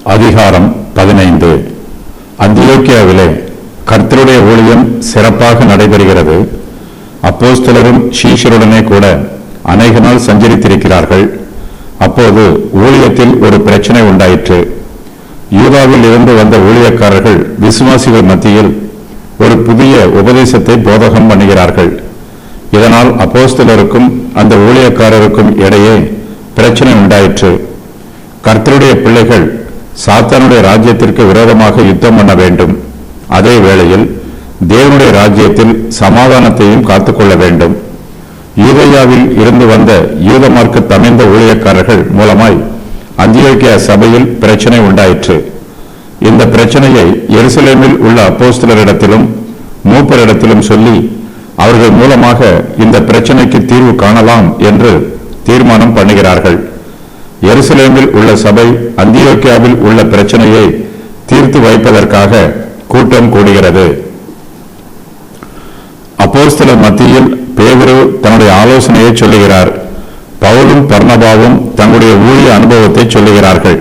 அதிகாரம் 15. அந்தியோக்கியாவிலே கர்த்தருடைய ஊழியம் சிறப்பாக நடைபெறுகிறது. அப்போஸ்தலரும் சீஷருடனே கூட அநேக நாள் சஞ்சரித்திருக்கிறார்கள். அப்போது ஊழியத்தில் ஒரு பிரச்சனை உண்டாயிற்று. யூதாவில் இருந்து வந்த ஊழியக்காரர்கள் விசுவாசிகள் மத்தியில் ஒரு புதிய உபதேசத்தை போதகம் பண்ணுகிறார்கள். இதனால் அப்போஸ்தலருக்கும் அந்த ஊழியக்காரருக்கும் இடையே பிரச்சனை உண்டாயிற்று. கர்த்தருடைய பிள்ளைகள் சாத்தானுடைய ராஜ்யத்திற்கு விரோதமாக யுத்தம் பண்ண வேண்டும். அதே வேளையில் தேவனுடைய ராஜ்யத்தில் சமாதானத்தையும் காத்துக்கொள்ள வேண்டும். யூதேயாவில் இருந்து வந்த யூத மார்க்க தமிழ்ந்த ஊழியக்காரர்கள் மூலமாய் அந்தியோக்கியா சபையில் பிரச்சனை உண்டாயிற்று. இந்த பிரச்சனையை எருசலேமில் உள்ள அப்போஸ்தலரிடத்திலும் மூப்பரிடத்திலும் சொல்லி அவர்கள் மூலமாக இந்த பிரச்சனைக்கு தீர்வு காணலாம் என்று தீர்மானம் பண்ணுகிறார்கள். எருசலேமில் உள்ள சபை அந்தியோக்கியாவில் உள்ள பிரச்சனையை தீர்த்து வைப்பதற்காக கூட்டம் கூடுகிறது. அப்போஸ்தலர் மத்தியில் பேதுரு தன்னுடைய ஆலோசனையை சொல்லுகிறார். பவுலும் பர்னபாவும் தங்களுடைய ஊழிய அனுபவத்தை சொல்லுகிறார்கள்.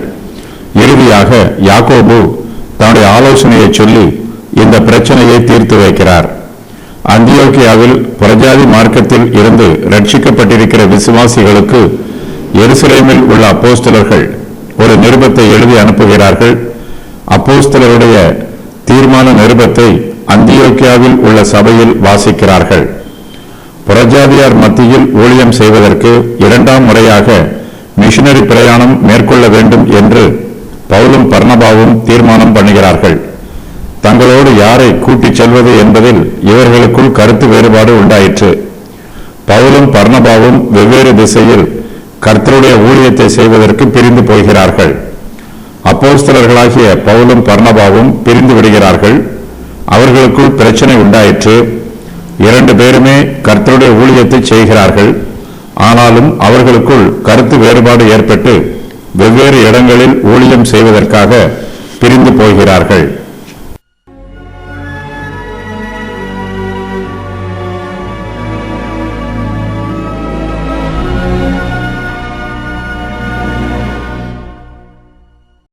இறுதியாக யாக்கோபு தன்னுடைய ஆலோசனையை சொல்லி இந்த பிரச்சனையை தீர்த்து வைக்கிறார். அந்தியோக்கியாவில் புறஜாதி மார்க்கத்தில் இருந்து ரட்சிக்கப்பட்டிருக்கிற விசுவாசிகளுக்கு எருசலேமில் உள்ள அப்போஸ்தலர்கள் ஒரு நிருபத்தை எழுதி அனுப்புகிறார்கள். அப்போஸ்தலருடைய தீர்மான நிருபத்தை அந்தியோக்கியாவில் உள்ள சபையில் வாசிக்கிறார்கள். புறஜாதியார் மத்தியில் ஊழியம் செய்வதற்கு 2ஆம் முறையாக மிஷனரி பிரயாணம் மேற்கொள்ள வேண்டும் என்று பவுலும் பர்னபாவும் தீர்மானம் பண்ணுகிறார்கள். தங்களோடு யாரை கூட்டிச் செல்வது என்பதில் இவர்களுக்குள் கருத்து வேறுபாடு உண்டாயிற்று. பவுலும் பர்னபாவும் வெவ்வேறு திசையில் கர்த்தருடைய ஊழியத்தை செய்வதற்கு பிரிந்து போகிறார்கள். அப்போஸ்தலர்களாகிய பவுலும் பர்னபாவும் பிரிந்து விடுகிறார்கள். அவர்களுக்குள் பிரச்சனை உண்டாயிற்று. 2 பேருமே கர்த்தருடைய ஊழியத்தை செய்கிறார்கள். ஆனாலும் அவர்களுக்குள் கருத்து வேறுபாடு ஏற்பட்டு வெவ்வேறு இடங்களில் ஊழியம் செய்வதற்காக பிரிந்து போகிறார்கள்.